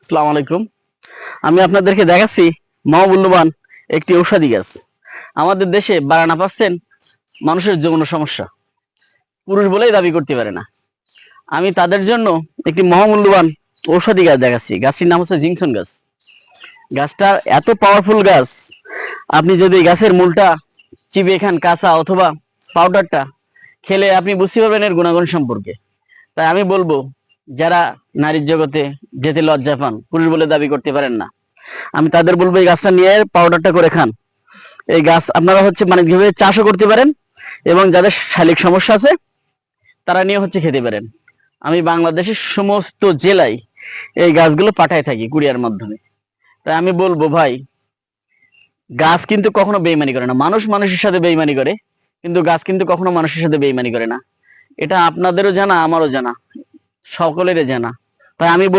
আসসালামু আলাইকুম। আমি আপনাদেরকে দেখাচ্ছি মহামূল্যবান একটি ঔষধি গাছ। আমাদের দেশে 92% মানুষের যৌন সমস্যা, পুরুষ বলেই দাবি করতে পারে না। আমি তাদের জন্য একটি মহামূল্যবান ঔষধি গাছ দেখাচ্ছি। গাছটির নাম হচ্ছে জিংসন গাছ। গাছটা এত পাওয়ারফুল গাছ, আপনি যদি গাছের মূলটা চিবিয়ে খান কাঁচা অথবা পাউডারটা খেলে আপনি বুঝতে পারবেন এর গুণাগুণ সম্পর্কে। তাই আমি বলবো, যারা নারীর জগতে যেতে লজ্জা পান, পুরুষ বলে দাবি করতে পারেন না, আমি তাদের বলবো এই গাছটা নিয়ে পাউডারটা করে খান। এই গাছ আপনারা মানে কিভাবে চাষও করতে পারেন, এবং যাদের শারীরিক সমস্যা আছে তারা নিয়ে খেতে পারেন। আমি বাংলাদেশের সমস্ত জেলায় এই গাছগুলো পাঠায় থাকি কুরিয়ার মাধ্যমে। তাই আমি বলবো ভাই, গাছ কিন্তু কখনো বেইমানি করে না। মানুষ মানুষের সাথে বেইমানি করে, কিন্তু গাছ কিন্তু কখনো মানুষের সাথে বেইমানি করে না। এটা আপনাদেরও জানা, আমারও জানা, সকলেরই জানা। তাই আমি বলবো